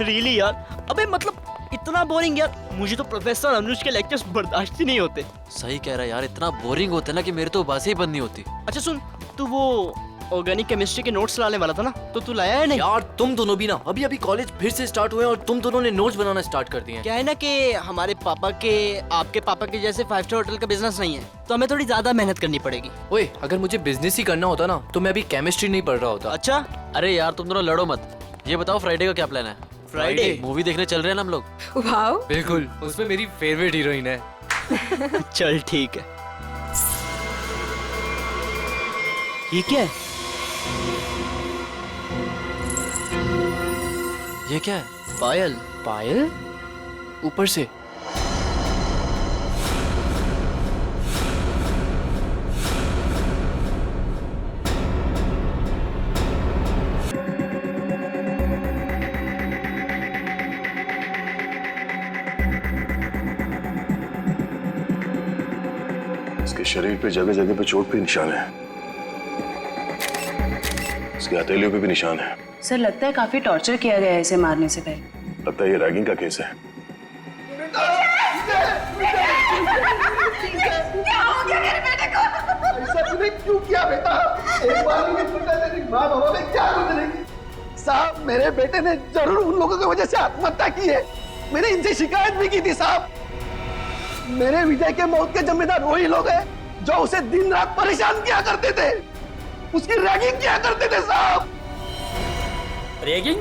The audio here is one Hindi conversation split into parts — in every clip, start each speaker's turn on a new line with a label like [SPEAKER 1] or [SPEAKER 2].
[SPEAKER 1] रियली यार, अबे मतलब इतना बोरिंग यार, मुझे तो प्रोफेसर अनुज के लेक्चर्स बर्दाश्त ही नहीं होते।
[SPEAKER 2] सही कह रहा है यार, इतना बोरिंग होता है ना कि मेरे तो बातें ही बंद नहीं होती।
[SPEAKER 1] अच्छा सुन, तू वो ऑर्गेनिक केमिस्ट्री के नोट्स लाने वाला था ना, तो तू लाया है नहीं?
[SPEAKER 2] यार तुम दोनों भी ना, अभी अभी कॉलेज फिर से स्टार्ट हुए और तुम दोनों ने नोट्स बनाना स्टार्ट कर दिए हैं।
[SPEAKER 1] क्या है ना कि हमारे पापा के आपके पापा के जैसे 5 स्टार होटल का बिजनेस नहीं है, तो हमें थोड़ी ज्यादा मेहनत करनी पड़ेगी।
[SPEAKER 2] ओए, अगर मुझे बिजनेस ही करना होता ना तो मैं अभी केमिस्ट्री नहीं पढ़ रहा होता।
[SPEAKER 1] अच्छा,
[SPEAKER 2] अरे यार तुम दोनों लड़ो मत। ये बताओ फ्राइडे का क्या प्लान है?
[SPEAKER 1] फ्राइडे
[SPEAKER 2] मूवी देखने चल रहे हैं ना हम लोग।
[SPEAKER 3] वाओ,
[SPEAKER 2] बिल्कुल, उसमें मेरी फेवरेट हीरोइन है।
[SPEAKER 1] चल ठीक है। ये क्या है?
[SPEAKER 2] ये क्या है?
[SPEAKER 1] पायल।
[SPEAKER 2] पायल? ऊपर से?
[SPEAKER 4] इसके शरीर पे जगह जगह पे चोट के निशान है, इसके हथेलियों पे भी निशान है।
[SPEAKER 5] सर लगता है काफी टॉर्चर किया गया है इसे मारने से पहले।
[SPEAKER 4] लगता है ये रैगिंग का केस है।
[SPEAKER 6] क्या हो गया मेरे बेटे को?
[SPEAKER 7] ऐसा तूने क्यों किया बेटा? एक बार भी नहीं सोचा तेरी माँ बाबा में क्या गुजरेगी? साहब, मेरे बेटे ने जरूर उन लोगों की वजह से आत्महत्या की है। मैंने इनसे शिकायत भी की थी साहब। मेरे विजय के मौत के जिम्मेदार वही लोग हैं जो उसे दिन रात परेशान किया करते थे, उसकी रैगिंग किया करते थे साहब।
[SPEAKER 8] रैगिंग?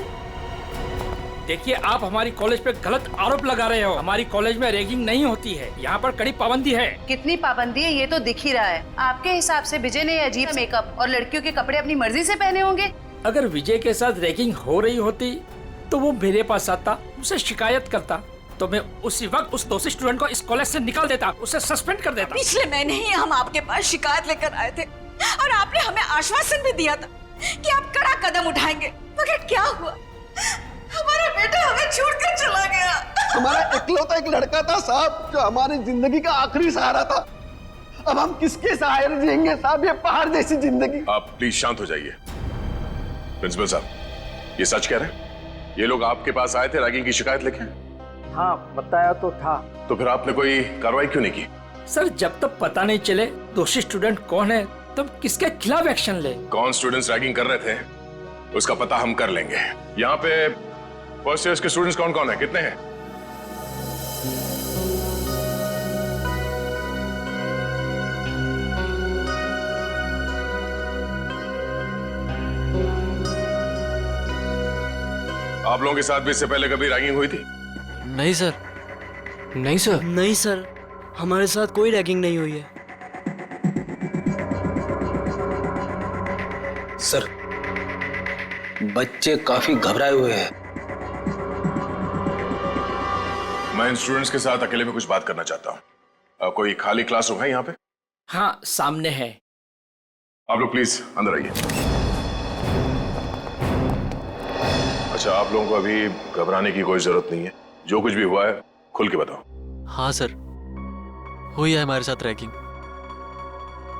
[SPEAKER 8] देखिए, आप हमारी कॉलेज पे गलत आरोप लगा रहे हो। हमारी कॉलेज में रैगिंग नहीं होती है, यहाँ पर कड़ी पाबंदी है।
[SPEAKER 5] कितनी पाबंदी है ये तो दिख ही रहा है। आपके हिसाब से विजय ने अजीब मेकअप और लड़कियों के कपड़े अपनी मर्जी से पहने होंगे।
[SPEAKER 8] अगर विजय के साथ रैगिंग हो रही होती तो वो मेरे पास आता, उसे शिकायत करता, तो मैं उसी वक्त उस दोषी स्टूडेंट को इस कॉलेज से निकाल देता, उसे सस्पेंड कर देता।
[SPEAKER 3] पिछले महीने ही हम आपके पास शिकायत लेकर आए थे और आपने हमें आश्वासन भी दिया था कि आप कड़ा कदम उठाएंगे, मगर क्या हुआ? हमारा बेटा हमें छोड़कर चला गया।
[SPEAKER 7] हमारा इकलौता एक लड़का था साहब जो हमारी जिंदगी का आखिरी सहारा था। अब हम किसके सहारे जिएंगे साहब, ये पहाड़ जैसी जिंदगी।
[SPEAKER 4] आप प्लीज शांत हो जाइए। प्रिंसिपल साहब, ये सच कह रहे हैं? ये लोग आपके पास आए थे रैगिंग की शिकायत लेके?
[SPEAKER 7] हाँ, बताया तो था।
[SPEAKER 4] तो फिर आपने कोई कार्रवाई क्यों नहीं की?
[SPEAKER 8] सर, जब तक पता नहीं चले दोषी स्टूडेंट कौन है तब किसके खिलाफ एक्शन ले।
[SPEAKER 4] कौन स्टूडेंट्स रैगिंग कर रहे थे उसका पता हम कर लेंगे। यहाँ पे फर्स्ट ईयर के स्टूडेंट्स कौन कौन है, कितने हैं? आप लोगों के साथ भी इससे पहले कभी रैगिंग हुई थी?
[SPEAKER 2] नहीं सर। नहीं सर।
[SPEAKER 1] नहीं सर, हमारे साथ कोई रैगिंग नहीं हुई है।
[SPEAKER 9] सर, बच्चे काफी घबराए हुए हैं।
[SPEAKER 4] मैं इन स्टूडेंट्स के साथ अकेले में कुछ बात करना चाहता हूँ। कोई खाली क्लासरूम है यहाँ पे?
[SPEAKER 8] हाँ, सामने है।
[SPEAKER 4] आप लोग प्लीज अंदर आइए। अच्छा, आप लोगों को अभी घबराने की कोई जरूरत नहीं है। जो कुछ भी हुआ है खुल के बताओ।
[SPEAKER 2] हाँ सर, हुई है हमारे साथ रैगिंग।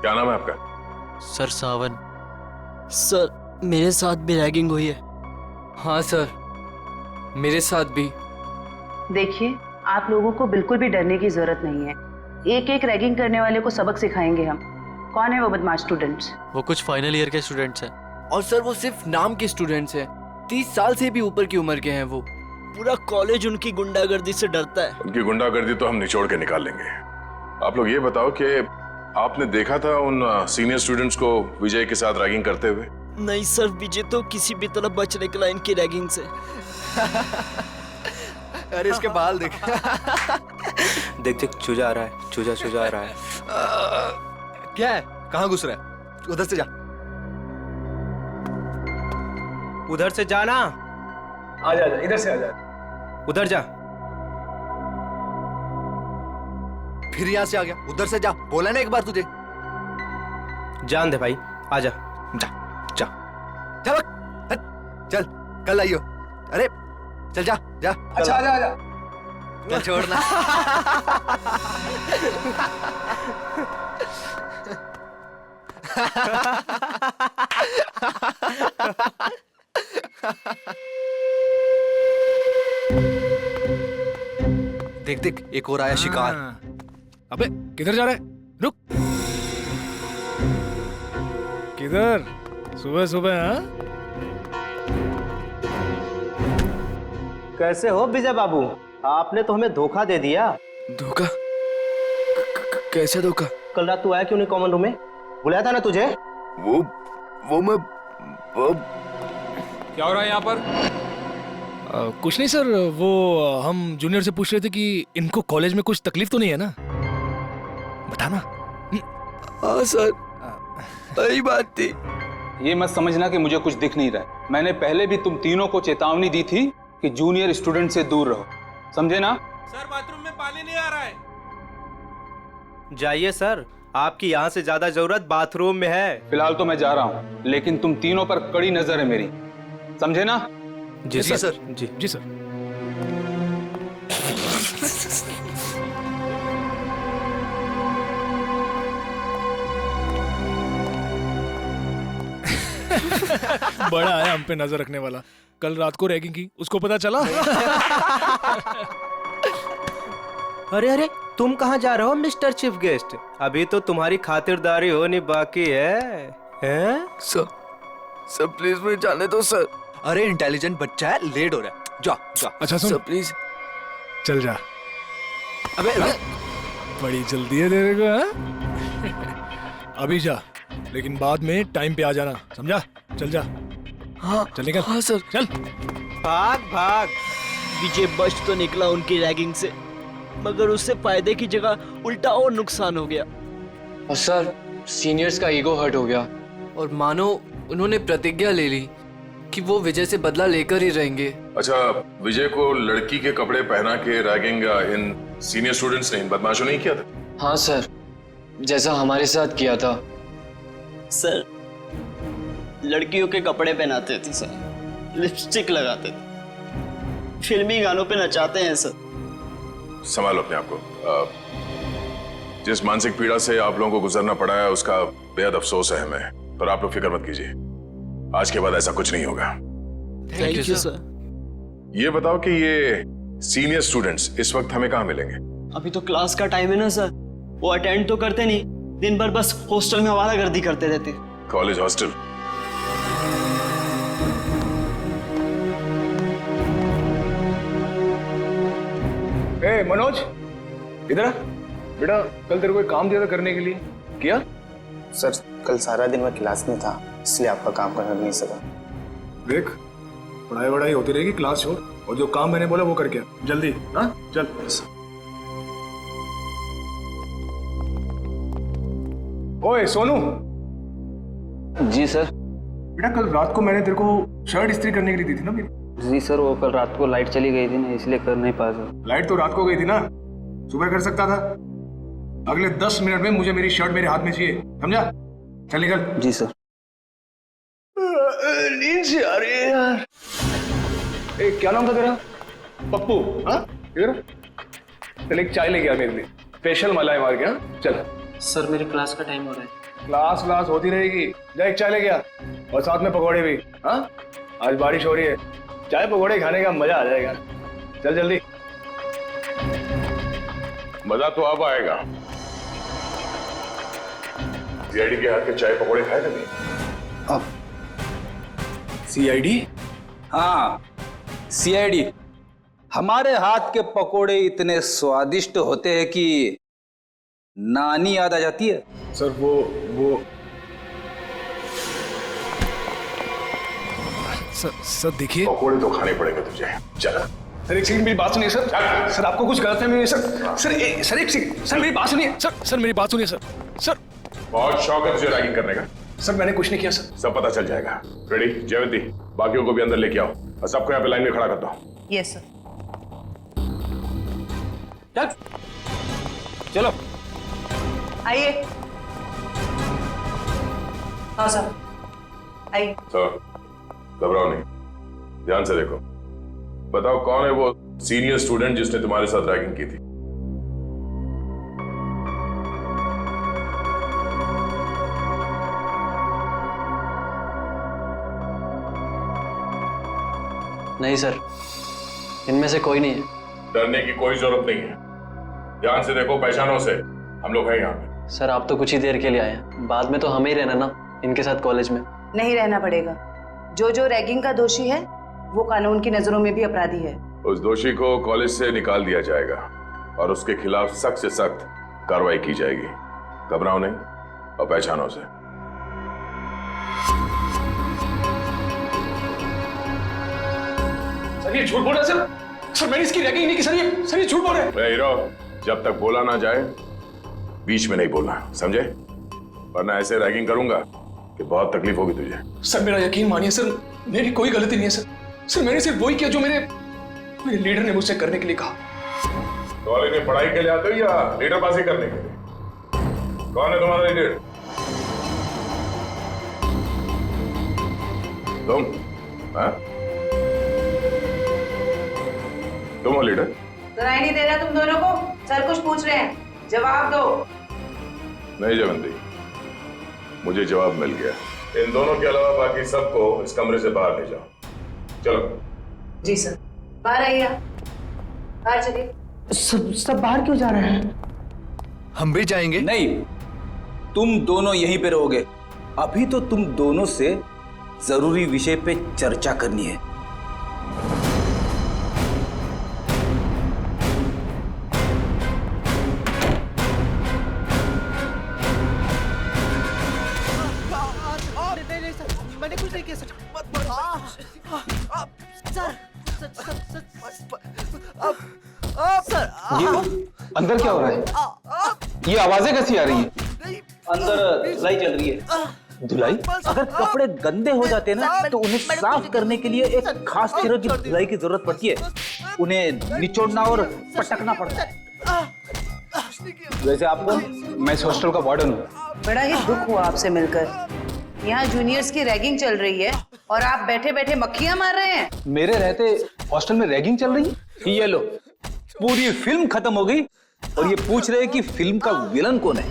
[SPEAKER 4] क्या नाम है आपका?
[SPEAKER 2] सर सावन।
[SPEAKER 1] सर, मेरे साथ भी रैगिंग हुई है।
[SPEAKER 2] हाँ सर, मेरे साथ भी।
[SPEAKER 5] देखिए, आप लोगों को बिल्कुल भी डरने की जरूरत नहीं है। एक एक रैगिंग करने वाले को सबक सिखाएंगे हम। कौन है वो बदमाश स्टूडेंट्स?
[SPEAKER 2] वो कुछ फाइनल ईयर के स्टूडेंट्स हैं।
[SPEAKER 10] और सर वो सिर्फ नाम के स्टूडेंट्स हैं, 30 साल से भी ऊपर की उम्र के हैं वो।
[SPEAKER 1] पूरा कॉलेज उनकी गुंडागर्दी से डरता है।
[SPEAKER 4] उनकी गुंडागर्दी तो हम निचोड़ के निकाल लेंगे। आप लोग ये बताओ कि आपने देखा था उन सीनियर स्टूडेंट्स को विजय के साथ रैगिंग करते हुए?
[SPEAKER 1] नहीं सर, विजय तो किसी भी तरह बच निकला इनकी रैगिंग से।
[SPEAKER 10] अरे इसके बाल देख।
[SPEAKER 9] देख देख, चूजा आ रहा है, चूजा आ रहा है।
[SPEAKER 10] क्या है? कहाँ घुस रहा है? उधर से जा।
[SPEAKER 9] उधर से जाना।
[SPEAKER 7] आजा, इधर से आजा।
[SPEAKER 9] उधर जा।
[SPEAKER 10] फिर यहाँ से आ गया। उधर से जा, बोला ना एक बार तुझे।
[SPEAKER 9] जान दे भाई, आजा।
[SPEAKER 10] जा जा जा, चल कल आइयो। अरे चल जा जा।
[SPEAKER 7] अच्छा, आजा आजा।
[SPEAKER 10] चल छोड़ना। देख एक और आया शिकार।
[SPEAKER 11] अबे किधर जा रहा है? रुक। किधर? सुबह सुबह? हाँ?
[SPEAKER 9] कैसे हो विजय बाबू? आपने तो हमें धोखा दे दिया।
[SPEAKER 10] धोखा? कैसे धोखा?
[SPEAKER 9] कल रात तू आया क्यों नहीं कॉमन रूम में? बुलाया था ना तुझे?
[SPEAKER 10] वो मैं
[SPEAKER 11] क्या हो रहा है यहाँ पर? कुछ नहीं सर, वो हम जूनियर से पूछ रहे थे कि इनको कॉलेज में कुछ तकलीफ तो नहीं है ना? बताना।
[SPEAKER 10] हाँ सर, सही बात थी।
[SPEAKER 12] ये मत समझना कि मुझे कुछ दिख नहीं रहा है। मैंने पहले भी तुम तीनों को चेतावनी दी थी कि जूनियर स्टूडेंट से दूर रहो, समझे ना?
[SPEAKER 11] सर बाथरूम में पानी नहीं आ रहा है।
[SPEAKER 9] जाइए सर, आपकी यहाँ से ज्यादा जरूरत बाथरूम में है।
[SPEAKER 12] फिलहाल तो मैं जा रहा हूँ, लेकिन तुम तीनों पर कड़ी नजर है मेरी, समझे ना?
[SPEAKER 10] जी सर।
[SPEAKER 11] जी सर। बड़ा है हम पे नजर रखने वाला। कल रात को रैगिंग की, उसको पता चला?
[SPEAKER 9] अरे अरे, तुम कहाँ जा रहे हो मिस्टर चीफ गेस्ट? अभी तो तुम्हारी खातिरदारी होनी बाकी है। हैं?
[SPEAKER 10] सर प्लीज मुझे जाने दो सर। अरे इंटेलिजेंट बच्चा है, लेट हो रहा है। जा।
[SPEAKER 11] अच्छा सुन,
[SPEAKER 10] सर प्लीज
[SPEAKER 11] चल जा।
[SPEAKER 10] अबे
[SPEAKER 11] बड़ी जल्दी है तेरे को, हाँ? अभी जा, लेकिन बाद में टाइम पे आ जाना, समझा? चल जा।
[SPEAKER 10] हाँ
[SPEAKER 11] चल निकल।
[SPEAKER 10] हाँ सर।
[SPEAKER 11] चल
[SPEAKER 9] भाग भाग।
[SPEAKER 1] विजय बच तो निकला उनकी रैगिंग से, मगर उससे फायदे की जगह उल्टा और नुकसान हो गया।
[SPEAKER 2] और सर सीनियर्स का ईगो हर्ट हो गया, और मानो उन्होंने प्रतिज्ञा ले ली कि वो विजय से बदला लेकर ही रहेंगे।
[SPEAKER 4] अच्छा, विजय को लड़की के कपड़े पहना के रैगिंग इन सीनियर स्टूडेंट्स ने, इन बदमाशों ने किया था?
[SPEAKER 2] हाँ सर, जैसा हमारे साथ किया था।
[SPEAKER 1] सर लड़कियों के कपड़े पहनाते थे सर, लिपस्टिक लगाते थे, फिल्मी गानों पे नचाते हैं सर।
[SPEAKER 4] संभालो अपने आप को। जिस मानसिक पीड़ा से आप लोगों को गुजरना पड़ा है उसका बेहद अफसोस है हमें, पर आप लोग फिक्र मत कीजिए, आज के बाद ऐसा कुछ नहीं होगा।
[SPEAKER 1] Thank you sir.
[SPEAKER 4] ये बताओ कि ये सीनियर स्टूडेंट्स इस वक्त हमें कहाँ मिलेंगे?
[SPEAKER 1] अभी तो क्लास का टाइम है ना सर, वो अटेंड तो करते नहीं, दिन भर बस हॉस्टल में आवारागर्दी करते रहते।
[SPEAKER 4] College hostel?
[SPEAKER 11] ए मनोज, इधर आ। बेटा कल तेरे को एक काम दिया था करने के लिए, किया?
[SPEAKER 9] सर कल सारा दिन मैं क्लास में था, इसलिए आपका काम करने नहीं सका।
[SPEAKER 11] देख, पढ़ाई वढ़ाई होती रहेगी, क्लास छोड़, और जो काम मैंने बोला वो करके आ, जल्दी। हाँ चल। ओए सोनू।
[SPEAKER 12] जी सर।
[SPEAKER 11] बेटा कल रात को मैंने तेरे को शर्ट इस्त्री करने के लिए दी थी ना मेरी?
[SPEAKER 12] जी सर, वो कल रात को लाइट चली गई थी ना, इसलिए कर नहीं पाया सर।
[SPEAKER 11] लाइट तो रात को गई थी ना, सुबह कर सकता था। अगले 10 मिनट में मुझे मेरी शर्ट मेरे हाथ में चाहिए, समझा? चल निकल।
[SPEAKER 12] जी सर।
[SPEAKER 11] नींद से आ रही है यार। ए, क्या नाम था तेरा? पप्पू? हाँ इधर चल, एक चाय लेके आ मेरे लिए, स्पेशल मलाई मार के। हाँ चल।
[SPEAKER 1] सर मेरे क्लास का टाइम हो रहा है।
[SPEAKER 11] क्लास होती रहेगी, जा एक चाय लेके आ, और साथ में पकौड़े भी। हाँ आज बारिश हो रही है, चाय पकौड़े खाने का मजा आ जाएगा। चल जल्दी।
[SPEAKER 4] मजा तो अब आएगा। सीआईडी के हाथ के चाय पकौड़े खाए कभी?
[SPEAKER 11] अब सीआईडी?
[SPEAKER 12] हाँ सीआईडी। हमारे हाथ के पकोड़े इतने स्वादिष्ट होते हैं कि नानी याद आ जाती है।
[SPEAKER 11] सर वो सर देखिए,
[SPEAKER 4] पकौड़े तो खाने पड़ेंगे तुझे, चल।
[SPEAKER 11] सर एक सेकंड मेरी बात सुनिए सर। सर आपको कुछ गलत है सर एक सेकंड सर मेरी बात सुनिए सर मेरी बात सुनिए सर।
[SPEAKER 4] बहुत शौक है तुझे रैगिंग करने का?
[SPEAKER 11] सर मैंने कुछ नहीं किया सर।
[SPEAKER 4] सब पता चल जाएगा। रेडी जयवंती, बाकियों को भी अंदर लेके आओ और सबको यहाँ पे लाइन में खड़ा कर दो।
[SPEAKER 5] Yes sir.
[SPEAKER 12] चलो
[SPEAKER 5] आइए। हाँ सर आइए।
[SPEAKER 4] सर घबराओ नहीं, ध्यान से देखो, बताओ कौन है वो सीनियर स्टूडेंट जिसने तुम्हारे साथ रैगिंग की थी?
[SPEAKER 2] नहीं सर, इनमें से कोई नहीं है।
[SPEAKER 4] डरने की कोई जरूरत नहीं है, ध्यान से देखो, पहचानो से, हम लोग हैं यहाँ पे।
[SPEAKER 2] सर आप तो कुछ ही देर के लिए आए हैं, बाद में तो हमें ही रहना ना इनके साथ कॉलेज में।
[SPEAKER 5] नहीं रहना पड़ेगा। जो रैगिंग का दोषी है वो कानून की नजरों में भी अपराधी है।
[SPEAKER 4] उस दोषी को कॉलेज से निकाल दिया जाएगा और उसके खिलाफ सख्त से सख्त कार्रवाई की जाएगी। घबराओ नहीं और पहचानो से।
[SPEAKER 11] सर ये झूठ बोल रहा है सर। सर मैंने इसकी रैगिंग नहीं की सर, ये झूठ बोल रहे हैं।
[SPEAKER 4] हीरो, जब तक बोला ना जाए बीच में नहीं बोलना, समझे? वरना ऐसे रैगिंग करूंगा कि बहुत तकलीफ होगी तुझे।
[SPEAKER 11] सर मेरा यकीन मानिए सर, मेरी कोई गलती नहीं है सर। सर मैंने सिर्फ वही किया जो मेरे लीडर ने मुझसे करने के लिए कहा।
[SPEAKER 4] कॉलेज में पढ़ाई के लिए आते हो या लीडरबाजी करने के लिए? कौन है तुम्हारा लीडर? तुम? हाँ? तुम हो लीडर?
[SPEAKER 5] सुनाई नहीं दे रहा तुम दोनों को? सर कुछ पूछ रहे हैं, जवाब दो।
[SPEAKER 4] नहीं जयवंती, मुझे जवाब मिल गया। इन दोनों के अलावा बाकी सबको इस कमरे से बाहर ले जाओ। चलो।
[SPEAKER 5] जी सर। बाहर आइए, बाहर चलिए।
[SPEAKER 7] सब बाहर क्यों जा रहे हैं?
[SPEAKER 10] हम भी जाएंगे।
[SPEAKER 12] नहीं, तुम दोनों यहीं पे रहोगे। अभी तो तुम दोनों से जरूरी विषय पे चर्चा करनी है।
[SPEAKER 7] मैंने कुछ नहीं किया सर।
[SPEAKER 12] ये अंदर क्या हो रहा है? ये आवाजें कैसी आ रही हैं? अंदर धुलाई चल रही है। धुलाई? अगर कपड़े गंदे हो जाते हैं ना तो उन्हें साफ करने के लिए एक खास तरह की धुलाई की जरूरत पड़ती है। उन्हें निचोड़ना और पटकना पड़ता है। वैसे आपको, मैं इस हॉस्टल का वार्डन हूँ।
[SPEAKER 5] बड़ा ही दुख हुआ आपसे मिलकर। यहाँ जूनियर्स की रैगिंग चल रही है और आप बैठे बैठे मक्खियां मार रहे हैं।
[SPEAKER 12] मेरे रहते हॉस्टल में रैगिंग चल रही है? ये लो, पूरी फिल्म खत्म हो गई और ये पूछ रहे हैं कि फिल्म का विलन कौन है।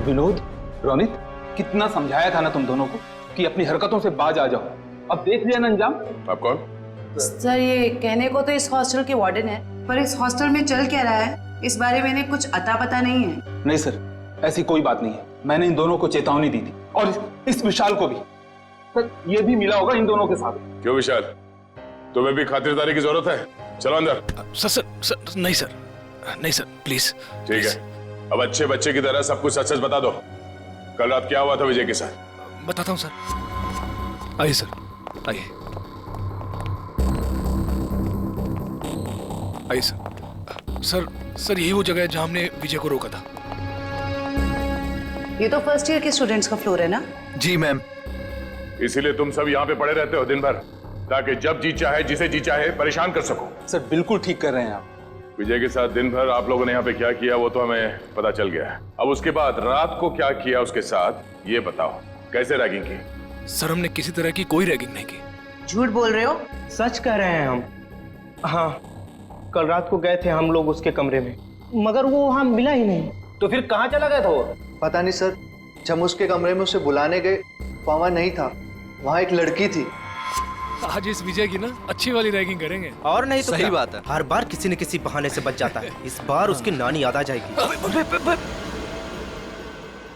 [SPEAKER 12] विनोद, रोनित, कितना समझाया था ना तुम दोनों को कि अपनी हरकतों से बाज आ जाओ। अब देख लिया ना अंजाम।
[SPEAKER 4] आप कौन?
[SPEAKER 5] सर ये कहने को तो इस हॉस्टल के वार्डन है, पर इस हॉस्टल में चल क्या रहा है इस बारे में इन्हें कुछ अता पता नहीं है।
[SPEAKER 12] नहीं सर, ऐसी कोई बात नहीं है। मैंने इन दोनों को चेतावनी दी थी और इस विशाल को भी। सर ये भी मिला होगा इन दोनों के साथ।
[SPEAKER 4] क्यों विशाल, तुम्हें भी खातिरदारी की जरूरत है? चलो अंदर।
[SPEAKER 11] सर नहीं सर, नहीं सर प्लीज।
[SPEAKER 4] ठीक है, अब अच्छे बच्चे की तरह सब कुछ सच सच बता दो। कल रात क्या हुआ था विजय के साथ?
[SPEAKER 11] बताता हूँ सर। आइए सर, आइए आइए सर। सर यही वो जगह है जहां हमने विजय को रोका था।
[SPEAKER 5] ये तो फर्स्ट ईयर के स्टूडेंट्स का फ्लोर है ना?
[SPEAKER 10] जी मैम।
[SPEAKER 4] इसीलिए तुम सब यहाँ पे पड़े रहते हो दिन भर, ताकि जब जी चाहे जिसे जी चाहे परेशान कर सको।
[SPEAKER 12] सर बिल्कुल ठीक कर रहे हैं आप।
[SPEAKER 4] विजय के साथ दिन भर आप लोगों ने यहाँ पे क्या किया वो तो हमें पता चल गया है। अब उसके बाद रात को क्या किया उसके साथ ये बताओ। कैसे रैगिंग की?
[SPEAKER 11] सर हमने किसी तरह की कोई रैगिंग नहीं की।
[SPEAKER 5] झूठ बोल रहे हो?
[SPEAKER 9] सच कह रहे हैं हम। हाँ, कल रात को गए थे हम लोग उसके कमरे में, मगर वो वहां मिला ही नहीं।
[SPEAKER 12] तो फिर कहाँ चला गया था वो?
[SPEAKER 7] पता नहीं सर, जब हम उसके कमरे में उसे बुलाने गए वहां नहीं था। वहां एक लड़की थी।
[SPEAKER 11] आज इस विजय की ना अच्छी वाली रैगिंग करेंगे।
[SPEAKER 9] और नहीं तो
[SPEAKER 10] सही
[SPEAKER 9] क्या?
[SPEAKER 10] बात है।
[SPEAKER 9] हर बार किसी न किसी बहाने से बच जाता है। इस बार उसकी नानी याद आ जाएगी।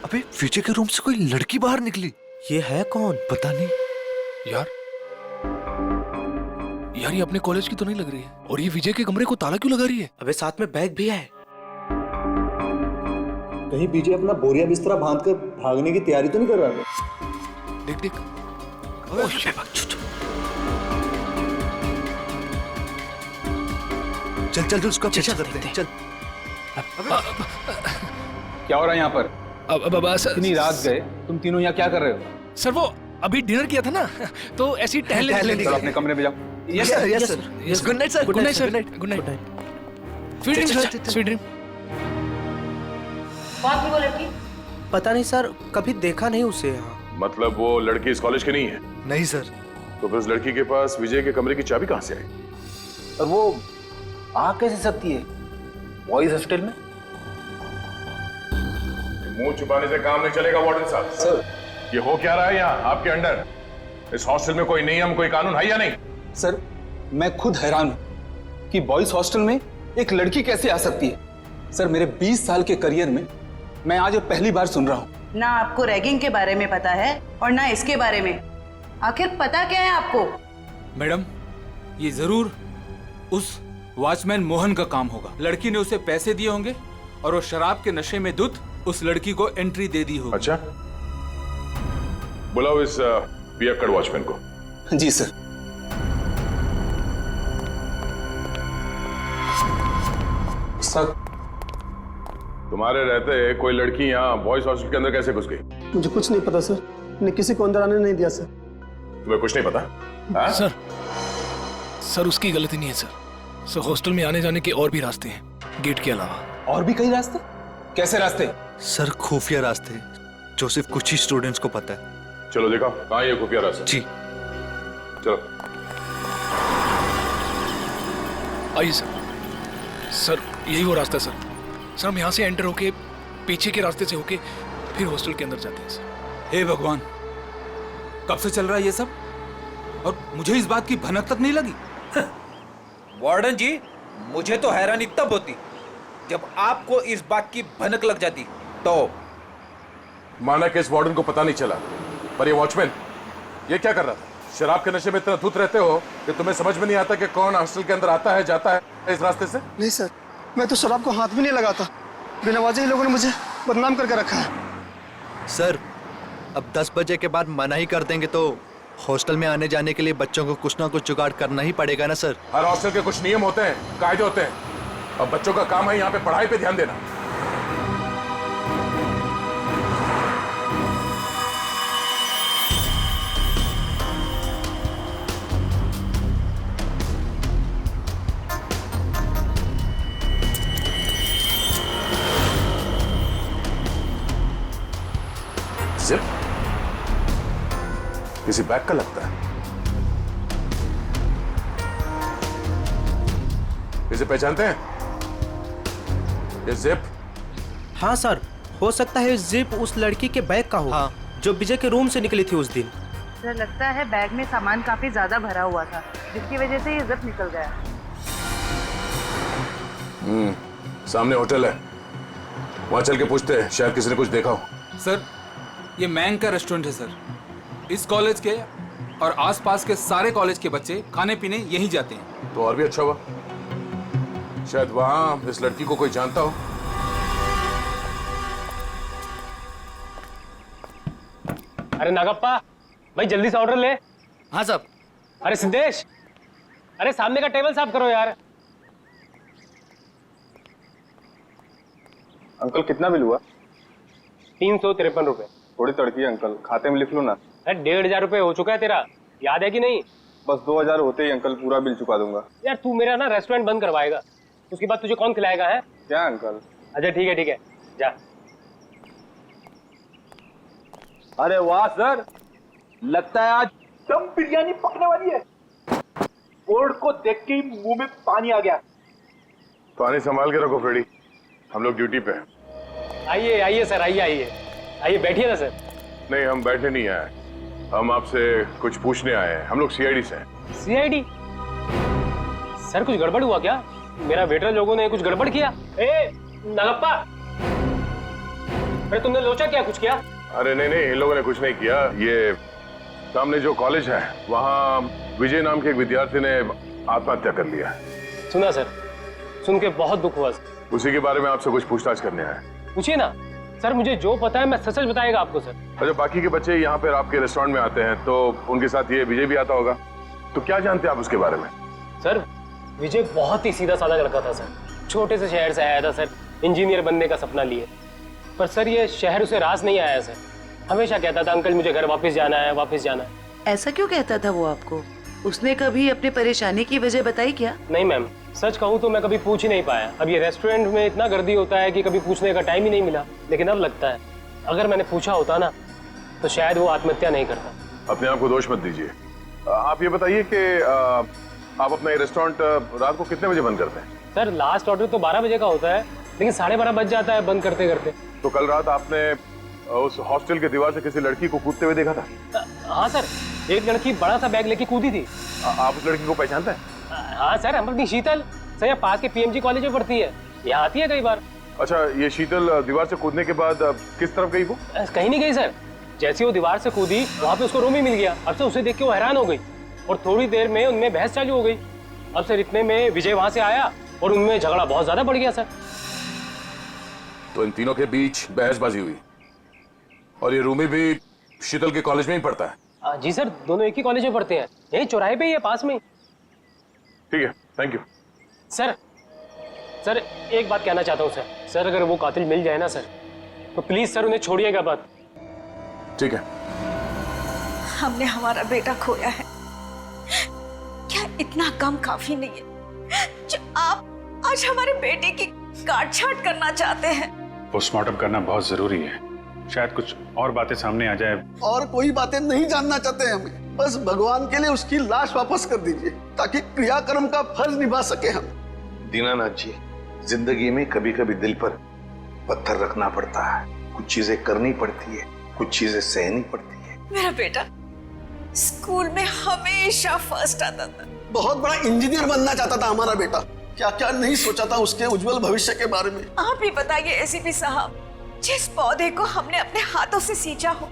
[SPEAKER 10] अबे विजय के रूम से कोई लड़की बाहर निकली।
[SPEAKER 9] ये है कौन?
[SPEAKER 10] पता नहीं
[SPEAKER 11] यार ये अपने कॉलेज की तो नहीं लग रही है। और ये विजय के कमरे को ताला क्यों लगा रही है?
[SPEAKER 9] अबे साथ में बैग भी है।
[SPEAKER 7] कहीं विजय अपना बोरिया बिस्तरा बांध कर भागने की तैयारी तो नहीं कर रहा था?
[SPEAKER 11] देख देख।
[SPEAKER 10] चल चल चल उसका पीछा करते हैं। चल।
[SPEAKER 12] क्या हो रहा है यहाँ पर?
[SPEAKER 11] अब
[SPEAKER 12] इतनी रात गए, तुम तीनों यहाँ क्या कर रहे हो?
[SPEAKER 11] सर वो अभी डिनर किया था ना, तो ऐसी टहलने।
[SPEAKER 12] चलो अपने कमरे में जाओ।
[SPEAKER 10] Yes sir, yes sir, yes. Good night sir.
[SPEAKER 11] Good night sir. Good night. Sweet dream sir, sweet dream.
[SPEAKER 5] कौन थी वो लड़की?
[SPEAKER 9] पता नहीं सर, कभी देखा नहीं उसे यहाँ।
[SPEAKER 4] मतलब वो लड़की इस कॉलेज की नहीं है?
[SPEAKER 10] नहीं सर।
[SPEAKER 4] तो फिर उस लड़की के पास विजय के कमरे की चाबी कहाँ से आई?
[SPEAKER 12] और वो आ कैसे सकती है बॉयज हॉस्टल में?
[SPEAKER 4] मुंह छुपाने से काम नहीं चलेगा वार्डन साहब।
[SPEAKER 12] सर
[SPEAKER 4] ये हो क्या रहा है यहाँ आपके अंडर? इस हॉस्टल में कोई नियम कोई कानून है या नहीं?
[SPEAKER 12] सर मैं खुद हैरान हूं कि बॉयज हॉस्टल में एक लड़की कैसे आ सकती है। सर, मेरे 20 साल के करियर में मैं आज पहली बार सुन रहा हूं।
[SPEAKER 5] ना आपको रैगिंग के बारे में पता है और ना इसके बारे में। आखिर पता क्या है आपको?
[SPEAKER 13] मैडम, ये जरूर उस वॉचमैन मोहन का काम होगा। लड़की ने उसे पैसे दिए होंगे और वो शराब के नशे में धुत उस लड़की को एंट्री दे दी होगी।
[SPEAKER 4] अच्छा, बुलाओ इस पियक्कड़ वॉचमैन को।
[SPEAKER 12] जी सर। सर,
[SPEAKER 4] तुम्हारे रहते कोई लड़की यहाँ बॉयज हॉस्टल के अंदर कैसे घुस गई?
[SPEAKER 7] मुझे कुछ नहीं पता सर, मैंने किसी को अंदर आने नहीं दिया सर।
[SPEAKER 4] तुम्हें कुछ नहीं पता? हाँ?
[SPEAKER 8] सर उसकी गलती नहीं है सर हॉस्टल में आने जाने के और भी रास्ते हैं गेट के अलावा।
[SPEAKER 12] और भी कई रास्ते? कैसे रास्ते?
[SPEAKER 10] सर, खुफिया रास्ते जो सिर्फ कुछ ही स्टूडेंट्स को पता है।
[SPEAKER 4] चलो दिखाओ, कहाँ ये खुफिया रास्ता?
[SPEAKER 10] जी
[SPEAKER 4] चलो।
[SPEAKER 8] आइए सर यही वो रास्ता है सर हम यहाँ से एंटर होके पीछे के रास्ते से होके फिर हॉस्टल के अंदर जाते हैं सर।
[SPEAKER 13] हे भगवान, कब से चल रहा है ये सब और मुझे इस बात की भनक तक नहीं लगी।
[SPEAKER 12] वार्डन जी, मुझे तो हैरानी तब होती जब आपको इस बात की भनक लग जाती। तो
[SPEAKER 4] माना कि इस वार्डन को पता नहीं चला, पर ये वॉचमैन ये क्या कर रहा था? शराब के नशे में इतना धुत रहते हो कि तुम्हें समझ में नहीं आता कि कौन हॉस्टल के अंदर आता है जाता है इस रास्ते से?
[SPEAKER 7] नहीं सर, मैं तो शराब को हाथ भी नहीं लगाता। बिना वजह ही लोगों ने मुझे बदनाम करके रखा है।
[SPEAKER 10] सर, अब 10 बजे के बाद मना ही कर देंगे तो हॉस्टल में आने जाने के लिए बच्चों को कुछ ना कुछ जुगाड़ करना ही पड़ेगा ना सर।
[SPEAKER 4] हर हॉस्टल के कुछ नियम होते हैं, कायदे होते हैं, और बच्चों का काम है यहाँ पे पढ़ाई पे ध्यान देना। जिप किसी बैग का लगता है। इसे पहचानते हैं? ये जिप?
[SPEAKER 9] हाँ सर, हो सकता है जिप उस लड़की के बैग का हो।
[SPEAKER 10] हाँ।
[SPEAKER 9] जो विजय के रूम से निकली थी उस दिन।
[SPEAKER 5] सर लगता है बैग में सामान काफी ज्यादा भरा हुआ था जिसकी वजह से ये जिप निकल गया।
[SPEAKER 4] सामने होटल है, वहां चल के पूछते हैं, शायद किसी ने कुछ देखा हो।
[SPEAKER 13] सर, ये मैंग का रेस्टोरेंट है सर। इस कॉलेज के और आसपास के सारे कॉलेज के बच्चे खाने पीने यहीं जाते हैं।
[SPEAKER 4] तो और भी अच्छा हुआ, शायद वहां इस लड़की को कोई जानता हो।
[SPEAKER 14] अरे नागप्पा भाई, जल्दी से ऑर्डर ले।
[SPEAKER 8] हाँ साहब।
[SPEAKER 14] अरे सिद्धेश, अरे सामने का टेबल साफ करो यार।
[SPEAKER 11] अंकल कितना बिल हुआ?
[SPEAKER 14] 353 रुपए।
[SPEAKER 11] थोड़ी तड़की है अंकल, खाते में लिख लो ना।
[SPEAKER 14] अरे 1,500 रुपए हो चुका है तेरा, याद है कि नहीं?
[SPEAKER 11] बस 2000 होते ही अंकल पूरा बिल चुका दूंगा।
[SPEAKER 14] यार तू मेरा ना रेस्टोरेंट बंद करवाएगा, उसके बाद तुझे कौन खिलाएगा है?
[SPEAKER 11] क्या अंकल?
[SPEAKER 14] अच्छा ठीक है जा।
[SPEAKER 12] अरे वाह सर, लगता है आज दम बिरयानी पकने वाली है। बोर्ड को देख के ही मुंह में पानी आ गया।
[SPEAKER 4] पानी संभाल के रखो फ्रेडी, हम लोग ड्यूटी पे हैं।
[SPEAKER 14] आइए सर, आइए बैठिए ना सर।
[SPEAKER 4] नहीं, हम बैठने नहीं आए, हम आपसे कुछ पूछने आए हैं। हम लोग सीआईडी से हैं।
[SPEAKER 14] सीआईडी? सर कुछ गड़बड़ हुआ क्या? मेरा वेटर लोगों ने कुछ गड़बड़ किया? ए नागप्पा, अरे तुमने लोचा क्या, कुछ किया?
[SPEAKER 4] अरे नहीं, इन लोगों ने कुछ नहीं किया। ये सामने जो कॉलेज है वहाँ विजय नाम के एक विद्यार्थी ने आत्महत्या कर लिया।
[SPEAKER 14] सुना सर, सुन के बहुत दुख हुआ।
[SPEAKER 4] उसी के बारे में आपसे कुछ पूछताछ करने आए।
[SPEAKER 14] पूछिए ना सर, मुझे जो पता है मैं सच बताएगा आपको सर।
[SPEAKER 4] अच्छा, बाकी के बच्चे यहाँ पर आपके रेस्टोरेंट में आते हैं तो उनके साथ ये विजय भी आता होगा, तो क्या जानते हैं आप उसके बारे में?
[SPEAKER 14] सर विजय बहुत ही सीधा साधा लड़का था सर, छोटे से शहर से आया था सर, इंजीनियर बनने का सपना लिए। पर सर ये शहर उसे रास नहीं आया सर, हमेशा कहता था अंकल मुझे घर वापस जाना है, वापस जाना है।
[SPEAKER 5] ऐसा क्यों कहता था वो आपको? उसने कभी अपनी परेशानी की वजह बताई क्या?
[SPEAKER 14] नहीं मैम, सच कहूँ तो मैं कभी पूछ ही नहीं पाया। अब ये रेस्टोरेंट में इतना गर्दी होता है कि कभी पूछने का टाइम ही नहीं मिला। लेकिन अब लगता है अगर मैंने पूछा होता ना तो शायद वो आत्महत्या नहीं करता।
[SPEAKER 4] अपने आप को दोष मत दीजिए। आप ये बताइए कि आप अपना ये रेस्टोरेंट रात को कितने बजे बंद करते हैं?
[SPEAKER 14] सर लास्ट ऑर्डर तो 12 बजे का होता है, लेकिन 12:30 बज जाता है बंद करते करते।
[SPEAKER 4] तो कल रात आपने उस हॉस्टल के दीवार से किसी लड़की को कूदते हुए देखा था?
[SPEAKER 14] हाँ सर, एक लड़की बड़ा सा बैग लेके कूदी थी।
[SPEAKER 4] आप उस लड़की को पहचानते हैं?
[SPEAKER 14] हाँ सर, हम अपनी शीतल सर यहाँ पास के पीएमजी कॉलेज में पढ़ती है, यहाँ आती है कई बार।
[SPEAKER 4] अच्छा, ये शीतल दीवार से कूदने के बाद किस तरफ गई वो?
[SPEAKER 14] कहीं नहीं गई सर, जैसे वो दीवार से कूदी वहाँ पे उसको रूम ही मिल गया। अब से उसे देख के वो हैरान हो गई और थोड़ी देर में उनमें बहस चालू हो गई। अब सर इतने में विजय वहाँ से आया और उनमें झगड़ा बहुत ज्यादा बढ़ गया सर।
[SPEAKER 4] तो इन तीनों के बीच बहसबाजी हुई और ये रूमी भी शीतल के कॉलेज में ही पढ़ता है?
[SPEAKER 14] जी सर, दोनों एक ही कॉलेज में पढ़ते हैं, यही चौराहे पे ही है, पास में।
[SPEAKER 4] ठीक है, थैंक यू।
[SPEAKER 14] सर एक बात कहना चाहता हूँ सर, अगर वो कातिल मिल जाए ना सर, तो प्लीज सर उन्हें छोड़िएगा मत।
[SPEAKER 4] ठीक है।
[SPEAKER 3] हमने हमारा बेटा खोया है, क्या इतना कम काफी नहीं है जो आप आज हमारे बेटे की काट छाट करना चाहते हैं?
[SPEAKER 11] पोस्टमार्टम करना बहुत जरूरी है, शायद कुछ और बातें सामने आ जाए।
[SPEAKER 7] और कोई बातें नहीं जानना चाहते हैं हमें, बस भगवान के लिए उसकी लाश वापस कर दीजिए ताकि क्रियाकर्म का फर्ज निभा सके हम।
[SPEAKER 15] दीनानाथ जी, जिंदगी में कभी कभी दिल पर पत्थर रखना पड़ता है, कुछ चीजें करनी पड़ती है, कुछ चीजें सहनी पड़ती है।
[SPEAKER 3] मेरा बेटा स्कूल में हमेशा फर्स्ट आता था,
[SPEAKER 7] बहुत बड़ा इंजीनियर बनना चाहता था हमारा बेटा, क्या क्या नहीं सोचा था उसके उज्जवल भविष्य के बारे में।
[SPEAKER 3] आप ही बताइए एसीपी साहब, जिस पौधे को हमने अपने हाथों से सींचा हो,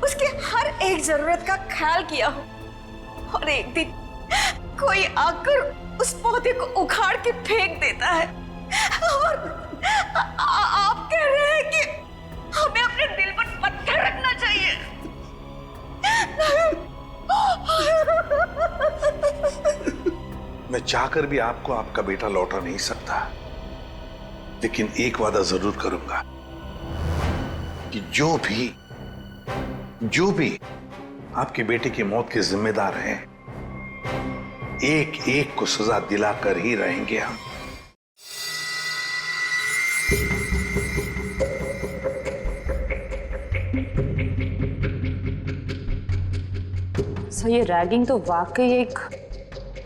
[SPEAKER 3] उसके हर एक जरूरत का ख्याल किया हो, और एक दिन कोई आकर उस पौधे को उखाड़ के फेंक देता है, और आप कह रहे हैं कि हमें अपने दिल पर पत्थर रखना चाहिए।
[SPEAKER 15] मैं चाहकर भी आपको आपका बेटा लौटा नहीं सकता, लेकिन एक वादा जरूर करूंगा कि जो भी आपके बेटे की मौत के जिम्मेदार हैं, एक एक को सजा दिलाकर ही रहेंगे हम।
[SPEAKER 16] सर ये रैगिंग तो वाकई एक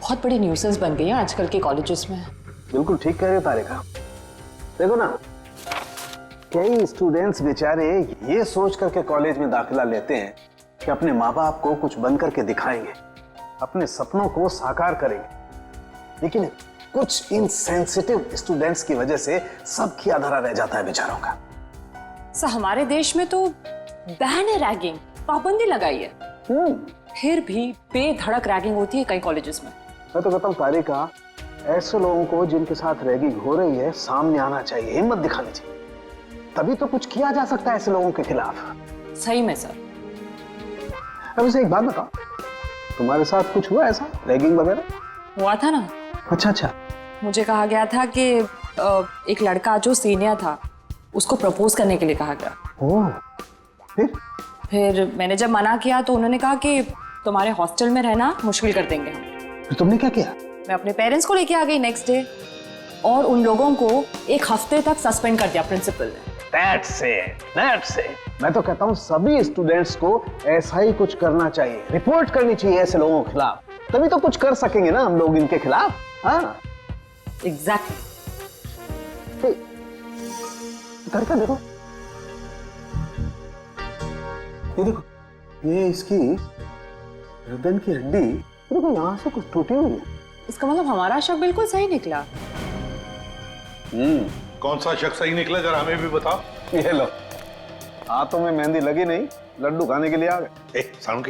[SPEAKER 16] बहुत बड़ी न्यूसेंस बन गई है आजकल के कॉलेजेस में।
[SPEAKER 7] बिल्कुल ठीक कह रहे हो तारिका। देखो ना, कई स्टूडेंट्स बेचारे ये सोच करके कॉलेज में दाखिला लेते हैं कि अपने माँ बाप को कुछ बन करके दिखाएंगे, अपने सपनों को साकार करेंगे, लेकिन कुछ इनसेंसिटिव स्टूडेंट्स की वजह से सब किया धरा रह जाता है बेचारों का।
[SPEAKER 16] सर हमारे देश में तो बैन है रैगिंग, पाबंदी लगाई है, फिर भी बेधड़क रैगिंग होती है कई कॉलेजेस में।
[SPEAKER 7] मैं तो कहता हूँ तारिका, ऐसे लोगों को जिनके साथ रैगिंग हो रही है सामने आना चाहिए, हिम्मत दिखानी चाहिए, तभी तो कुछ किया जा सकता है ऐसे लोगों के खिलाफ।
[SPEAKER 16] सही में सर।
[SPEAKER 7] अब इसे एक बात बताओ, तुम्हारे साथ कुछ हुआ ऐसा रैगिंग वगैरह?
[SPEAKER 16] हुआ था ना।
[SPEAKER 7] अच्छा।
[SPEAKER 16] मुझे कहा गया था कि एक लड़का जो सीनियर था उसको प्रपोज करने के लिए कहा गया।
[SPEAKER 7] ओह, फिर
[SPEAKER 16] मैंने जब मना किया तो उन्होंने कहा कि तुम्हारे हॉस्टल में रहना मुश्किल कर देंगे हम।
[SPEAKER 7] फिर तुमने क्या किया?
[SPEAKER 16] मैं अपने पेरेंट्स को लेके आ गई नेक्स्ट डे, और उन लोगों को 1 हफ्ते तक सस्पेंड कर दिया प्रिंसिपल ने।
[SPEAKER 7] That's it. मैं तो कहता हूँ सभी स्टूडेंट्स को ऐसा ही कुछ करना चाहिए, रिपोर्ट करनी चाहिए ऐसे लोगों के खिलाफ, तभी तो कुछ कर सकेंगे ना हम लोग इनके खिलाफ। हाँ
[SPEAKER 16] एग्जैक्टली।
[SPEAKER 7] करके देखो, ये देखो, ये इसकी गर्दन की हड्डी देखो यहाँ से कुछ टूटी हुई है।
[SPEAKER 16] इसका मतलब हमारा शक बिल्कुल सही निकला।
[SPEAKER 15] कौन सा शक सही निकला, जरा हमें भी बताओ।
[SPEAKER 7] ये लो, हाथों में मेहंदी लगी नहीं, लड्डू खाने के लिए आ गए।
[SPEAKER 15] सारुण,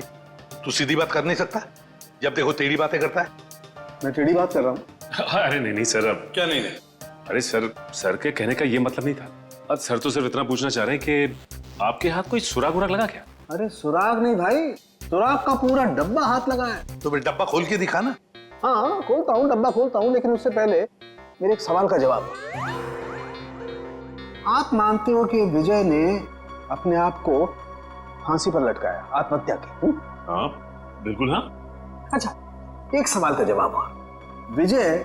[SPEAKER 15] तू सीधी बात कर नहीं सकता, जब देखो टेढ़ी बातें करता है।
[SPEAKER 7] मैं टेढ़ी बात कर रहा हूँ?
[SPEAKER 11] अरे नहीं सर, अब
[SPEAKER 15] क्या नहीं?
[SPEAKER 11] अरे सर के कहने का ये मतलब नहीं था। अब सर तो सिर्फ इतना पूछना चाह रहे हैं कि आपके हाथ कोई सुराग उराग लगा क्या?
[SPEAKER 7] अरे सुराग नहीं भाई, सुराग का पूरा डब्बा हाथ लगा है।
[SPEAKER 15] तो फिर डब्बा खोल के दिखा ना।
[SPEAKER 7] हाँ खोलता हूँ, डब्बा खोलता हूँ, लेकिन उससे पहले मेरे एक सवाल का जवाब। आप मानते हो कि विजय ने अपने आप को फांसी पर लटकाया, आत्महत्या की?
[SPEAKER 11] हाँ बिल्कुल। हाँ
[SPEAKER 7] अच्छा, एक सवाल का जवाब और, विजय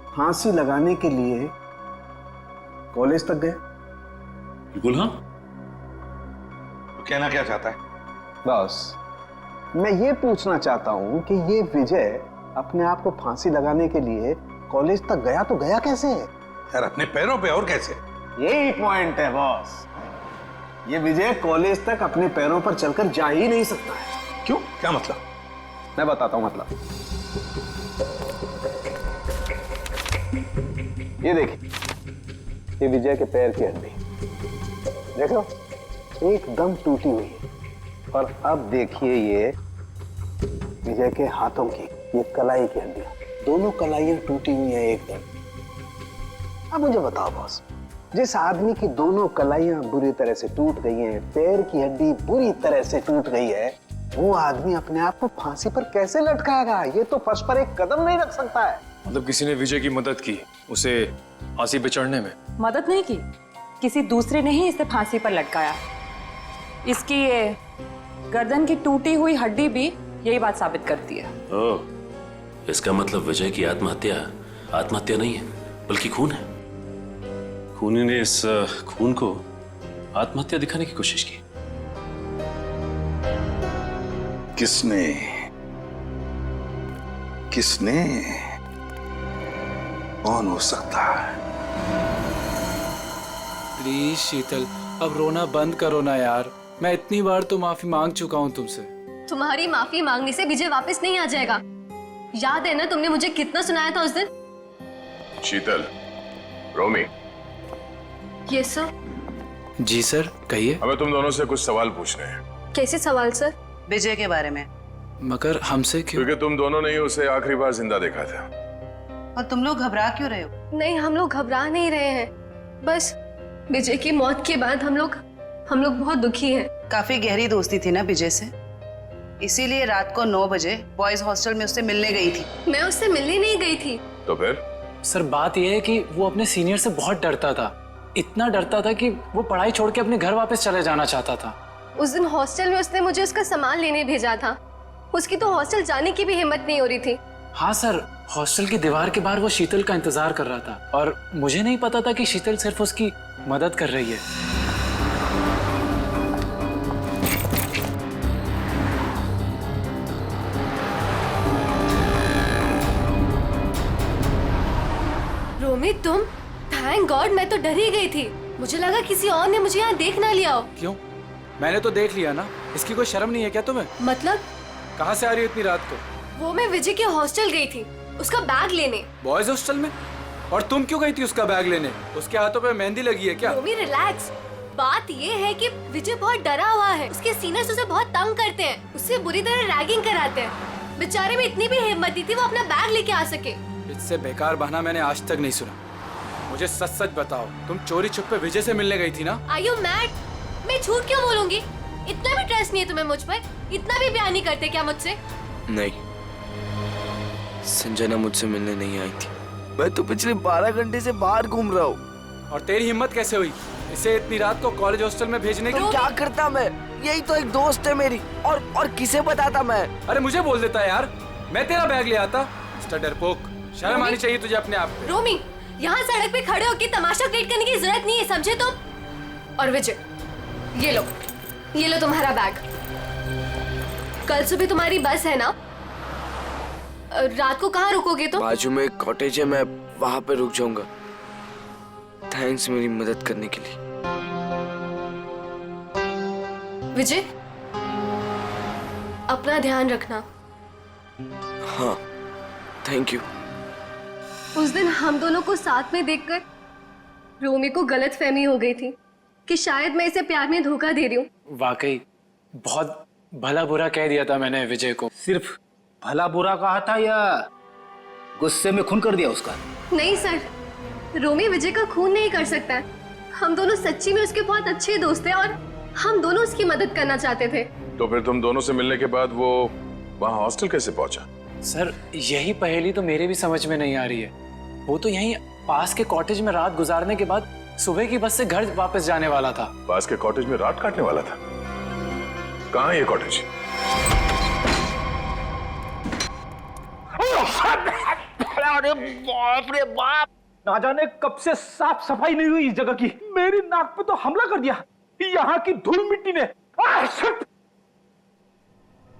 [SPEAKER 7] फांसी लगाने के लिए कॉलेज तक गया?
[SPEAKER 11] बिल्कुल। हाँ।
[SPEAKER 15] तो कहना क्या चाहता है?
[SPEAKER 7] बस मैं ये पूछना चाहता हूँ कि ये विजय अपने आप को फांसी लगाने के लिए कॉलेज तक गया तो गया कैसे?
[SPEAKER 15] यार अपने पैरों पे, और कैसे?
[SPEAKER 7] यही पॉइंट है बॉस, ये विजय कॉलेज तक अपने पैरों पर चलकर जा ही नहीं सकता है।
[SPEAKER 15] क्यों, क्या मतलब?
[SPEAKER 7] मैं बताता हूँ मतलब।
[SPEAKER 12] ये देखिए, ये विजय के पैर की हड्डी देखो, एकदम टूटी हुई है। और अब देखिए ये विजय के हाथों की, ये कलाई की हड्डियां, दोनों कलाइयां टूटी हुई हैं एकदम। अब मुझे बताओ बॉस, जिस आदमी की दोनों कलाइयां बुरी तरह से टूट गई हैं, पैर की हड्डी बुरी तरह से टूट गई है, वो आदमी अपने आप को फांसी पर कैसे लटकाएगा? ये तो फर्श पर एक कदम नहीं रख सकता है।
[SPEAKER 11] मतलब किसी ने विजय की मदद की उसे फांसी पे चढ़ने में?
[SPEAKER 16] मदद नहीं की, किसी दूसरे ने ही इसे फांसी पर लटकाया। इसकी ये गर्दन की टूटी हुई हड्डी भी यही बात साबित करती है।
[SPEAKER 17] ओह, इसका मतलब विजय की आत्महत्या नहीं है, बल्कि खून है। खूनी ने इस खून को आत्महत्या दिखाने की कोशिश की।
[SPEAKER 15] किसने कौन हो सकता है?
[SPEAKER 13] प्लीज शीतल, अब रोना बंद करो ना यार। मैं इतनी बार तो माफी मांग चुका हूँ तुमसे।
[SPEAKER 18] तुम्हारी माफी मांगने से विजय वापस नहीं आ जाएगा। याद है ना तुमने मुझे कितना सुनाया था उस दिन?
[SPEAKER 4] शीतल, रोमी।
[SPEAKER 18] Yes sir.
[SPEAKER 2] जी सर, कहिए।
[SPEAKER 4] हमें तुम दोनों से कुछ सवाल पूछने हैं।
[SPEAKER 18] कैसे सवाल सर?
[SPEAKER 5] विजय के बारे में।
[SPEAKER 2] मगर हमसे क्यों?
[SPEAKER 4] क्योंकि तुम दोनों ने ही उसे आखिरी बार जिंदा देखा था।
[SPEAKER 5] और तुम लोग घबरा क्यों रहे हो?
[SPEAKER 18] नहीं, हम लोग घबरा नहीं रहे हैं, बस विजय की मौत के बाद हम लोग बहुत दुखी हैं।
[SPEAKER 5] काफी गहरी दोस्ती थी ना विजय से, इसीलिए रात को 9 बजे बॉयज हॉस्टल में उससे मिलने गई थी।
[SPEAKER 18] मैं उससे मिलने नहीं गई थी।
[SPEAKER 4] तो फिर?
[SPEAKER 2] सर बात यह है कि वो अपने सीनियर से बहुत डरता था, इतना डरता था कि वो पढ़ाई छोड़ के अपने घर वापस चले जाना चाहता था।
[SPEAKER 18] उस दिन हॉस्टल में उसने मुझे उसका सामान लेने भेजा था। उसकी तो हॉस्टल जाने की भी हिम्मत नहीं हो रही थी।
[SPEAKER 2] हाँ सर, हॉस्टल की दीवार के बाहर वो शीतल का इंतजार कर रहा था और मुझे नहीं पता था कि शीतल सिर्फ उसकी मदद कर रही है।
[SPEAKER 18] रोमी, तुम? थैंक गॉड, मैं तो डर ही गई थी। मुझे लगा किसी और ने मुझे यहाँ देख ना लिया हो।
[SPEAKER 13] क्यों? मैंने तो देख लिया ना। इसकी कोई शर्म नहीं है क्या तुम्हें?
[SPEAKER 18] मतलब?
[SPEAKER 13] कहाँ से आ रही हो इतनी रात को?
[SPEAKER 18] वो मैं विजय के हॉस्टल गई थी, उसका बैग लेने।
[SPEAKER 13] बॉयज हॉस्टल में? और तुम क्यों गई थी उसका बैग लेने? उसके हाथों पे मेहंदी लगी है क्या?
[SPEAKER 18] रोमी रिलैक्स। बात ये है कि विजय बहुत डरा हुआ है। उसके सीनियर्स उसे बहुत तंग करते हैं, उससे बुरी तरह रैगिंग कराते हैं। बेचारे में इतनी भी हिम्मत नहीं थी वो अपना बैग लेके आ सके।
[SPEAKER 13] इससे बेकार बहाना मैंने आज तक नहीं सुना। मुझे सच सच बताओ, तुम चोरी छुपे विजय से मिलने गई थी ना?
[SPEAKER 18] Are you mad? मैं झूठ क्यों बोलूंगी? इतना भी ट्रस्ट नहीं है तुम्हें मुझ पर? इतना भी प्यार नहीं करते क्या मुझसे?
[SPEAKER 19] नहीं, संजना मुझसे मिलने नहीं आई थी। मैं तो पिछले 12 घंटे से बाहर घूम रहा हूँ।
[SPEAKER 13] और तेरी हिम्मत कैसे हुई इसे इतनी रात को कॉलेज हॉस्टल में भेजने की?
[SPEAKER 19] तो क्या करता मैं? यही तो एक दोस्त है मेरी। और किसे बताता मैं?
[SPEAKER 13] अरे मुझे बोल देता यार, मैं तेरा बैग ले आता। मिस्टर डरपोक, शर्म आनी चाहिए तुझे अपने आप पे।
[SPEAKER 18] रोमी, यहाँ सड़क पे खड़े होकर तमाशा क्रिएट करने की जरूरत नहीं है, समझे तुम? और विजय, ये लो तुम्हारा बैग। कल सुबह तुम्हारी बस है ना? रात को कहाँ रुकोगे तुम?
[SPEAKER 19] बाजू में एक कॉटेज है, मैं वहाँ पे रुक जाऊंगा। थैंक्स मेरी मदद करने के लिए।
[SPEAKER 18] विजय, अपना ध्यान रखना।
[SPEAKER 19] हाँ, थैंक यू।
[SPEAKER 18] उस दिन हम दोनों को साथ में देखकर रोमी को गलतफहमी हो गई थी कि शायद मैं इसे प्यार में धोखा दे रही हूँ।
[SPEAKER 2] वाकई बहुत भला बुरा कह दिया था मैंने विजय को।
[SPEAKER 12] सिर्फ भला बुरा कहा था या गुस्से में खून कर दिया उसका?
[SPEAKER 18] नहीं सर, रोमी विजय का खून नहीं कर सकता है। हम दोनों सच्ची में उसके बहुत अच्छे दोस्त हैं और हम दोनों उसकी मदद करना चाहते थे।
[SPEAKER 4] तो फिर तुम दोनों से मिलने के बाद वो वहाँ हॉस्टल कैसे पहुंचा?
[SPEAKER 2] सर यही पहेली तो मेरे भी समझ में नहीं आ रही है। वो तो यहीं पास के कॉटेज में रात गुजारने के बाद सुबह की बस से घर वापस जाने वाला था।
[SPEAKER 4] पास के कॉटेज में रात काटने वाला था? कहाँ है ये कॉटेज?
[SPEAKER 12] अरे बाप रे बाप, ना जाने कब से साफ सफाई नहीं हुई इस जगह की। मेरी नाक पे तो हमला कर दिया यहाँ की धूल मिट्टी ने।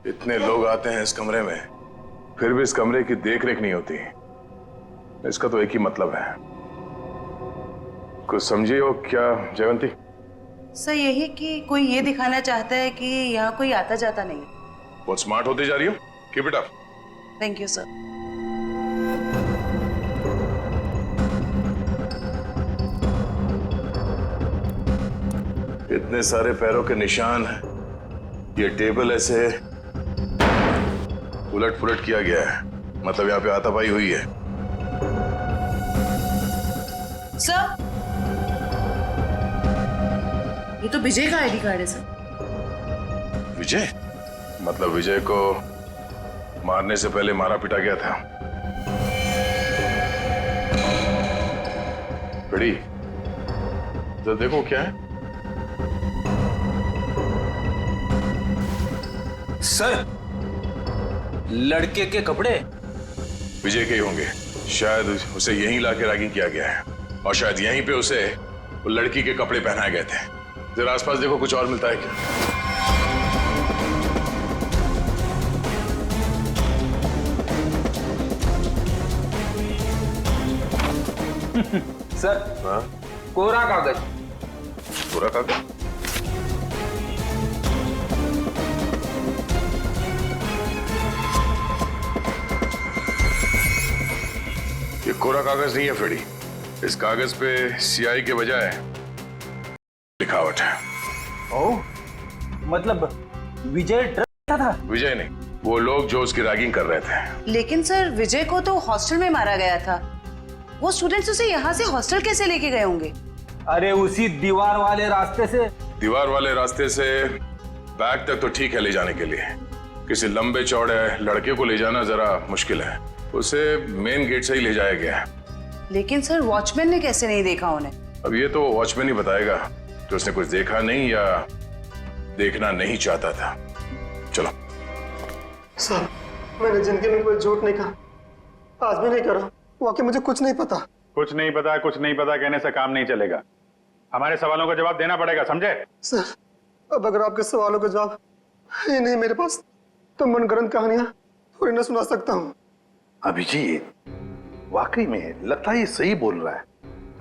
[SPEAKER 4] इतने लोग आते हैं इस कमरे में, फिर भी इस कमरे की देखरेख नहीं होती। इसका तो एक ही मतलब है। कुछ समझिए हो क्या जयवंती?
[SPEAKER 5] सर यही कि कोई ये दिखाना चाहता है कि यहाँ कोई आता जाता नहीं है।
[SPEAKER 4] बहुत स्मार्ट होती जा रही हो। Keep it up.
[SPEAKER 5] Thank you sir.
[SPEAKER 4] इतने सारे पैरों के निशान हैं। ये टेबल ऐसे उलट पुलट किया गया है, मतलब यहाँ पे हाथापाई हुई है।
[SPEAKER 5] सर, ये तो विजय का आईडी कार्ड है सर।
[SPEAKER 4] विजय? मतलब विजय को मारने से पहले मारा पिटा गया था। बड़ी तो देखो क्या है।
[SPEAKER 12] सर, लड़के के कपड़े
[SPEAKER 4] विजय के ही होंगे। शायद उसे यहीं लाके रैगिंग किया गया है और शायद यहीं पे उसे वो लड़की के कपड़े पहनाए गए थे। जरा आसपास देखो, कुछ और मिलता है क्या?
[SPEAKER 12] सर,
[SPEAKER 4] हाँ?
[SPEAKER 12] कोरा कागज।
[SPEAKER 4] कोरा कागज? ये कोरा कागज नहीं है फेडी। इस कागज पे सियाही के बजाय लिखावट है।
[SPEAKER 12] ओह, मतलब विजय डरता था?
[SPEAKER 4] विजय नहीं, वो लोग जो उसकी रैगिंग कर रहे थे।
[SPEAKER 5] लेकिन सर, विजय को तो हॉस्टल में मारा गया था। वो स्टूडेंट्स उसे यहाँ से हॉस्टल कैसे लेके गए होंगे?
[SPEAKER 12] अरे उसी दीवार वाले रास्ते से।
[SPEAKER 4] दीवार वाले रास्ते से बैग तक तो ठीक है ले जाने के लिए, किसी लंबे चौड़े लड़के को ले जाना जरा मुश्किल है। उसे मेन गेट से ही ले जाया गया है।
[SPEAKER 5] लेकिन सर, वॉचमैन ने कैसे नहीं देखा उन्हें?
[SPEAKER 4] अब ये तो वॉचमैन ही बताएगा कि उसने कुछ देखा नहीं या देखना नहीं चाहता था। चलो।
[SPEAKER 7] सर, मैंने जिंदगी में कोई झूठ नहीं कहा, आज भी नहीं करा। वाकई मुझे कुछ नहीं पता।
[SPEAKER 11] कुछ नहीं पता कहने से काम नहीं चलेगा। हमारे सवालों का जवाब देना पड़ेगा, समझे?
[SPEAKER 7] सर, अब अगर आपके सवालों का जवाब है नहीं मेरे पास, तो मनगढ़ंत कहानियां थोड़ी ना सुना सकता हूँ।
[SPEAKER 15] अभिजीत, वाकई में लगता है ये सही बोल रहा है।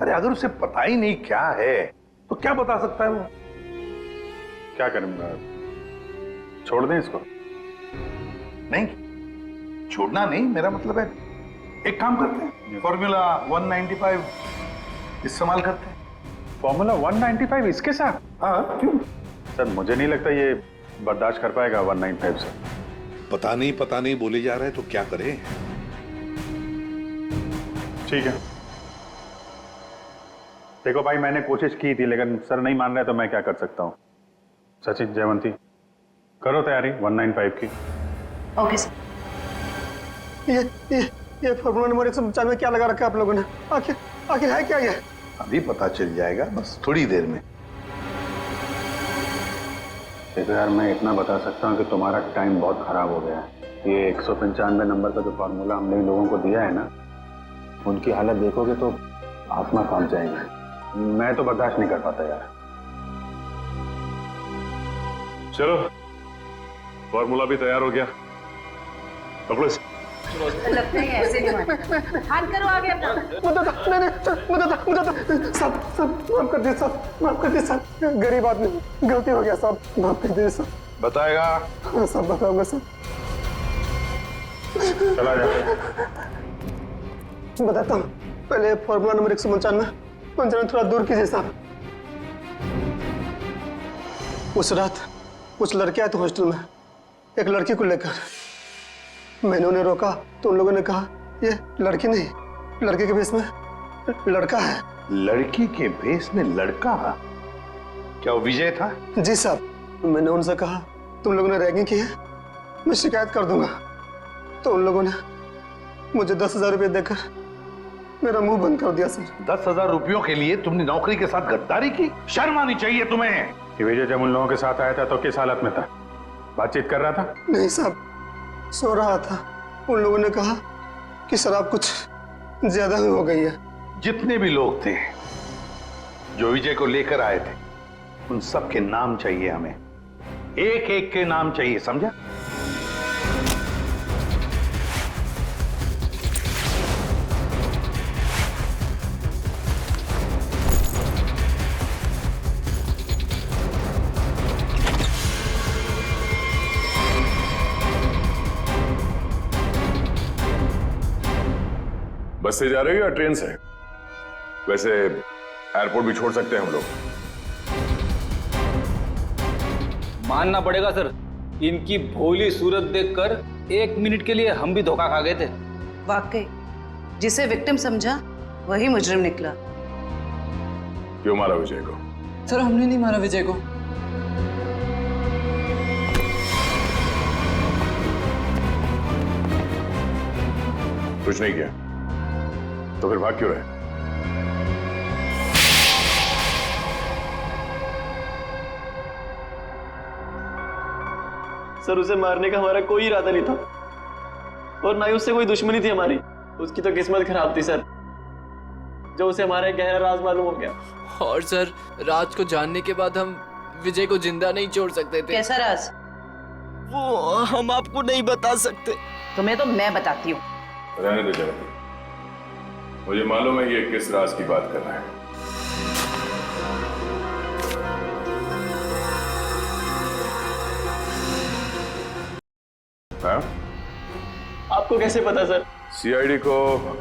[SPEAKER 15] अरे अगर उसे पता ही नहीं क्या है तो क्या बता सकता है वो?
[SPEAKER 11] क्या करूंगा? छोड़ दें इसको?
[SPEAKER 15] नहीं, छोड़ना नहीं, मेरा मतलब है एक काम करते हैं, फॉर्मूला 195 इस्तेमाल करते हैं।
[SPEAKER 11] फॉर्मूला 195 इसके साथ?
[SPEAKER 15] हाँ, क्यों?
[SPEAKER 11] सर, मुझे नहीं लगता ये बर्दाश्त कर पाएगा 195 से।
[SPEAKER 15] पता नहीं बोले जा रहे हैं तो क्या करें?
[SPEAKER 11] ठीक है, देखो भाई, मैंने कोशिश की थी लेकिन सर नहीं मान रहे तो मैं क्या कर सकता हूँ। सचिन, जयवंती, करो तैयारी 195 की।
[SPEAKER 5] Okay sir.
[SPEAKER 7] ये फॉर्मूला नंबर 195 क्या लगा रखा है आप लोगों ने? आखिर है क्या ये?
[SPEAKER 15] अभी पता चल जाएगा, बस थोड़ी देर में।
[SPEAKER 11] देखो यार, मैं इतना बता सकता हूँ कि तुम्हारा टाइम बहुत खराब हो गया है। ये 195 नंबर का जो फार्मूला हमने लोगों को दिया है ना, उनकी हालत देखोगे तो आत्मा कांप जाएगी। मैं तो बर्दाश्त नहीं कर पाता यार।
[SPEAKER 4] चलो, फॉर्मूला भी तैयार हो गया। पकड़ो इसे।
[SPEAKER 5] लगता है ऐसे नहीं मानता। हाथ करो आगे अपना।
[SPEAKER 7] सब माफ कर दीजिए साहब, माफ कर दीजिए साहब, गरीब आदमी, गलती हो गया साहब, माफ कर दीजिए साहब।
[SPEAKER 4] बताएगा?
[SPEAKER 7] हाँ सब बताऊंगा साहब।
[SPEAKER 11] चला जा।
[SPEAKER 7] बताता हूँ, पहले फॉर्मूला नंबर 195 पंजरा थोड़ा दूर कीजिए साहब। उस रात कुछ लड़के आए थे हॉस्टल में, एक लड़की को लेकर। मैंने उन्हें रोका तो उन लोगों ने कहा ये लड़की नहीं, लड़के के भेष में लड़का है।
[SPEAKER 15] लड़की के भेष में लड़का? क्या वो विजय था?
[SPEAKER 7] जी साहब, मैंने उनसे कहा तुम लोगों ने रैगिंग की है, मैं शिकायत कर दूंगा। तो उन लोगों ने मुझे 10,000 रुपये देकर मेरा मुंह बंद कर दिया सर।
[SPEAKER 15] 10,000 रुपयों के लिए तुमने नौकरी के साथ गद्दारी की? शर्म आनी चाहिए तुम्हें।
[SPEAKER 11] विजय जब उन लोगों के साथ आया था तो किस हालत में था? बातचीत कर रहा था?
[SPEAKER 7] नहीं साहब, सो रहा था। उन लोगों ने कहा कि शराब कुछ ज्यादा ही हो गई है।
[SPEAKER 15] जितने भी लोग थे जो विजय को लेकर आए थे, उन सब के नाम चाहिए हमें, एक एक के नाम चाहिए, समझा?
[SPEAKER 4] बस से जा रहे हो या ट्रेन से? वैसे एयरपोर्ट भी छोड़ सकते हैं हम लोग।
[SPEAKER 12] मानना पड़ेगा सर, इनकी भोली सूरत देखकर 1 मिनट के लिए हम भी धोखा खा गए थे।
[SPEAKER 5] वाकई जिसे विक्टिम समझा वही मुजरिम निकला।
[SPEAKER 4] क्यों मारा विजय को?
[SPEAKER 2] सर हमने नहीं मारा विजय को।
[SPEAKER 4] कुछ नहीं किया तो फिर भाग क्यों रहे?
[SPEAKER 1] सर उसे मारने का हमारा कोई इरादा नहीं था और ना ही उससे कोई दुश्मनी थी हमारी। उसकी तो किस्मत खराब थी सर, जो उसे हमारा एक गहरा राज मालूम हो गया।
[SPEAKER 19] और सर राज को जानने के बाद हम विजय को जिंदा नहीं छोड़ सकते थे।
[SPEAKER 5] कैसा राज?
[SPEAKER 1] वो हम आपको नहीं बता सकते।
[SPEAKER 5] तुम्हें तो मैं बताती हूँ।
[SPEAKER 4] रहने दो जरा, मुझे मालूम है ये किस राज की बात कर रहा है। हाँ?
[SPEAKER 1] आपको कैसे पता सर?
[SPEAKER 4] सीआईडी को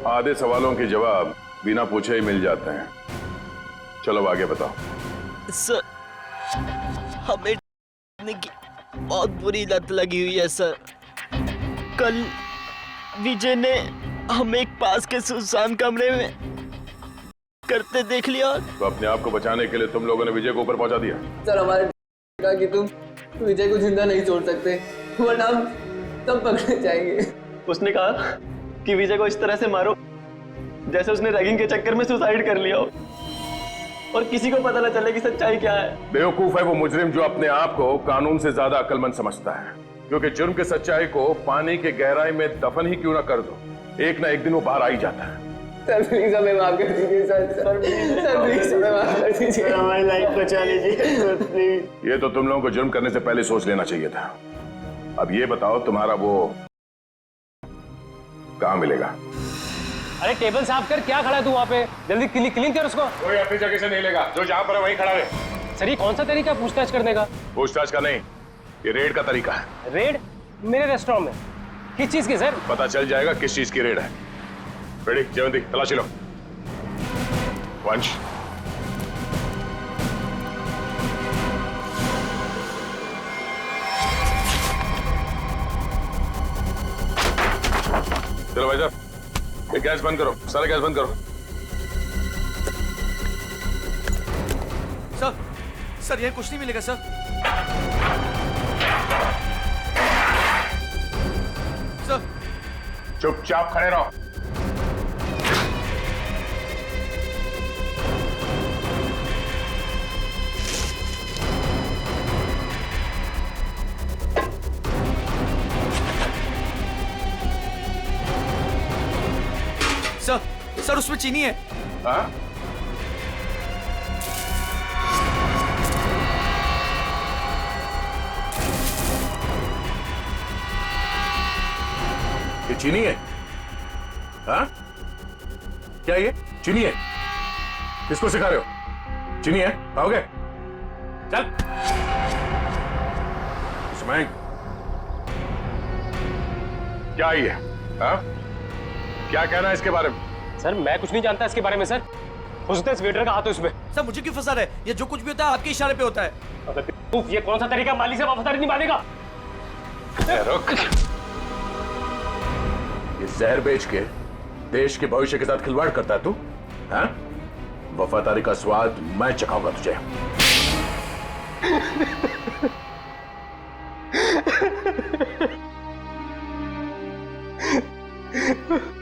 [SPEAKER 4] आधे सवालों के जवाब बिना पूछे ही मिल जाते हैं। चलो आगे बताओ।
[SPEAKER 1] सर हमें की बहुत बुरी लत लगी हुई है सर। कल विजय ने हमें एक पास के सुनसान कमरे में करते देख लिया।
[SPEAKER 4] तो अपने आप को बचाने के लिए तुम लोगों ने विजय को ऊपर पहुंचा दिया।
[SPEAKER 19] सर हमारे कहा कि तुम विजय को जिंदा नहीं छोड़ सकते, वरना हम तब पकड़े जाएंगे।
[SPEAKER 1] उसने कहा कि विजय को इस तरह से मारो जैसे उसने रैगिंग के चक्कर में सुसाइड कर लिया हो और किसी को पता न चले कि सच्चाई क्या है।
[SPEAKER 4] बेवकूफ है वो मुजरिम जो अपने आप को कानून से ज्यादा अक्लमंद समझता है, क्योंकि जुर्म की सच्चाई को पानी के गहराई में दफन ही क्यों ना कर दो, एक ना एक दिन वो बाहर आ ही जाता है।
[SPEAKER 19] सर प्लीज हमें माफ कर दीजिए सर। सर प्लीज हमें माफ कर दीजिए,
[SPEAKER 1] हमारी लाइफ बचा लीजिए।
[SPEAKER 4] ये तो तुम लोगों को जुर्म करने से पहले सोच लेना चाहिए था। अब ये बताओ तुम्हारा वो कहाँ मिलेगा?
[SPEAKER 14] अरे टेबल साफ कर, क्या खड़ा है तू वहाँ पे? जल्दी क्लीन कर उसको।
[SPEAKER 4] कोई अपनी जगह से नहीं लेगा, जो जहाँ पर है वहीं खड़ा रहे।
[SPEAKER 14] सर ये कौन सा तरीका है पूछताछ करने का?
[SPEAKER 4] पूछताछ का नहीं, ये रेड का तरीका है।
[SPEAKER 14] रेड मेरे रेस्टोरेंट में? किस चीज की सर?
[SPEAKER 4] पता चल जाएगा किस चीज की रेड है। रेडी जयवंती, तलाशी लो। वंश चलो भाई साहब, ये गैस बंद करो, सारा गैस बंद करो।
[SPEAKER 10] सर ये कुछ नहीं मिलेगा सर। सर
[SPEAKER 4] चुपचाप खड़े रहो।
[SPEAKER 10] सर उसमें चीनी है।
[SPEAKER 4] हाँ? ये चीनी है? हाँ? क्या ये चीनी है? किसको सिखा रहे हो? चीनी है? खाओगे? चल। इसमें क्या ये? हाँ? क्या कहना है इसके बारे में?
[SPEAKER 14] सर मैं कुछ नहीं जानता इसके बारे में सर। हो सकता है इस वेटर का हाथ हो इसमें।
[SPEAKER 10] सर मुझे क्यों फंसा रहे? ये जो कुछ भी होता है आपके इशारे पे होता है।
[SPEAKER 14] अगर ये कौन सा तरीका माली से वफादारी निभाने का?
[SPEAKER 4] रुक। ये जहर बेच के देश के भविष्य के साथ खिलवाड़ करता है तू? हाँ? वफादारी का स्वाद मैं चखाऊंगा तुझे।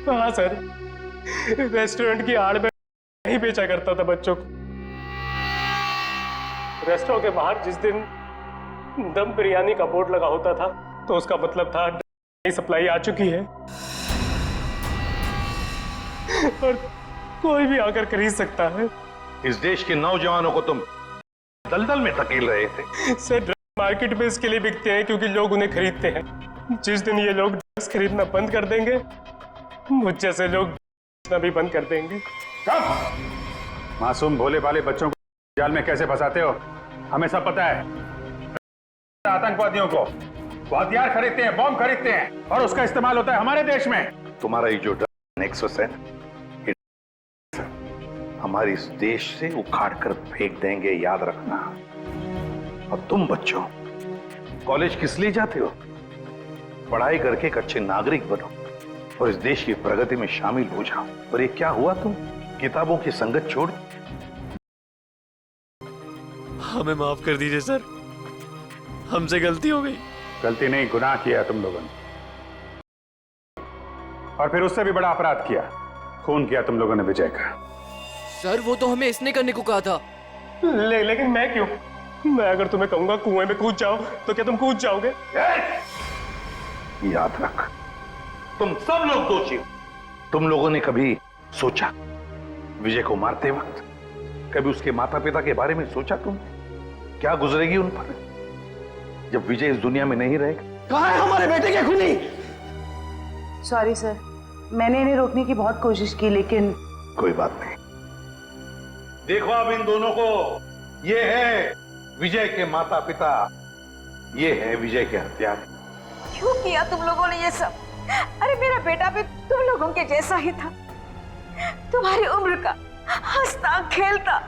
[SPEAKER 14] हाँ सर, रेस्टोरेंट की आड़ में नहीं बेचा करता था बच्चों को। रेस्टोरेंट के बाहर जिस दिन दम बिरयानी का बोर्ड लगा होता था तो उसका मतलब था नई सप्लाई आ चुकी है और कोई भी आकर खरीद सकता है।
[SPEAKER 15] इस देश के नौजवानों को तुम दलदल में धकेल रहे थे।
[SPEAKER 14] सर ड्रग्स मार्केट में इसके लिए बिकते हैं क्योंकि लोग उन्हें खरीदते हैं। जिस दिन ये लोग ड्रग्स खरीदना बंद कर देंगे, मुझ जैसे लोग बेचना भी बंद कर देंगे।
[SPEAKER 11] कब? मासूम भोले भाले बच्चों को जाल में कैसे फंसाते हो हमें सब पता है। आतंकवादियों को वो हथियार खरीदते हैं, बॉम्ब खरीदते हैं और उसका इस्तेमाल होता है हमारे देश में।
[SPEAKER 15] तुम्हारा ये जो नेक्सस है हमारे इस देश से उखाड़ कर फेंक देंगे, याद रखना। और तुम बच्चों कॉलेज किस लिए जाते हो? पढ़ाई करके एक अच्छे नागरिक बनो और इस देश की प्रगति में शामिल हो जाओ। और ये क्या हुआ, तुम किताबों की संगत छोड़?
[SPEAKER 1] हमें माफ कर दीजिए सर, हमसे गलती हो गई।
[SPEAKER 11] गलती नहीं, गुनाह किया तुम लोगों ने, और फिर उससे भी बड़ा अपराध किया, खून किया तुम लोगों ने विजय का।
[SPEAKER 19] सर वो तो हमें इसने करने को कहा था।
[SPEAKER 14] लेकिन मैं क्यों? मैं अगर तुम्हें कहूंगा कुएं में कूद जाओ तो क्या तुम कूद जाओगे?
[SPEAKER 15] याद रख, तुम सब लोग दोषी हो। तुम लोगों ने कभी सोचा विजय को मारते वक्त, कभी उसके माता पिता के बारे में सोचा तुम क्या गुजरेगी उन पर जब विजय इस दुनिया में नहीं रहेगा?
[SPEAKER 7] कहाँ है हमारे बेटे के खूनी?
[SPEAKER 5] सॉरी सर, मैंने इन्हें रोकने की बहुत कोशिश की, लेकिन
[SPEAKER 15] कोई बात नहीं। देखो अब इन दोनों को, ये है विजय के माता पिता, ये है विजय के हत्यारे।
[SPEAKER 3] क्यों किया तुम लोगों ने ये सब? अरे मेरा बेटा भी तुम लोगों के जैसा ही था, तुम्हारी उम्र का, हंसता खेलता।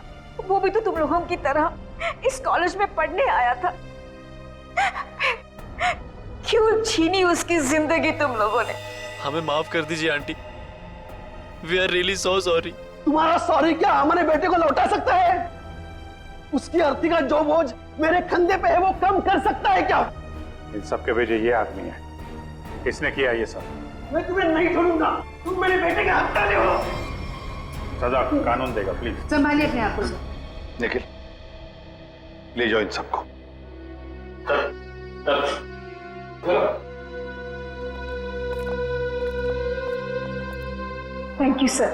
[SPEAKER 3] वो भी तो तुम लोगों की तरह इस कॉलेज में पढ़ने आया था। क्यों छीनी उसकी जिंदगी तुम लोगों ने?
[SPEAKER 1] हमें माफ कर दीजिए aunty, we are really so sorry.
[SPEAKER 7] तुम्हारा सॉरी क्या हमारे बेटे को लौटा सकता है? उसकी अर्थी का जो बोझ मेरे कंधे पे है वो कम कर सकता है क्या?
[SPEAKER 11] इन सब के वजह ये आदमी है, इसने किया ये सब।
[SPEAKER 7] मैं तुम्हें नहीं छोड़ूंगा, तुम मेरे बेटे के हत्यारे हो।
[SPEAKER 11] सजा कानून देगा, प्लीज
[SPEAKER 5] संभालिए अपने आप को।
[SPEAKER 15] निखिल, ले जाओ इन सबको।
[SPEAKER 3] थैंक यू सर,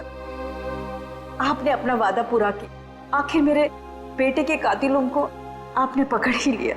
[SPEAKER 3] आपने अपना वादा पूरा किया। आखिर मेरे बेटे के कातिलों को आपने पकड़ ही लिया।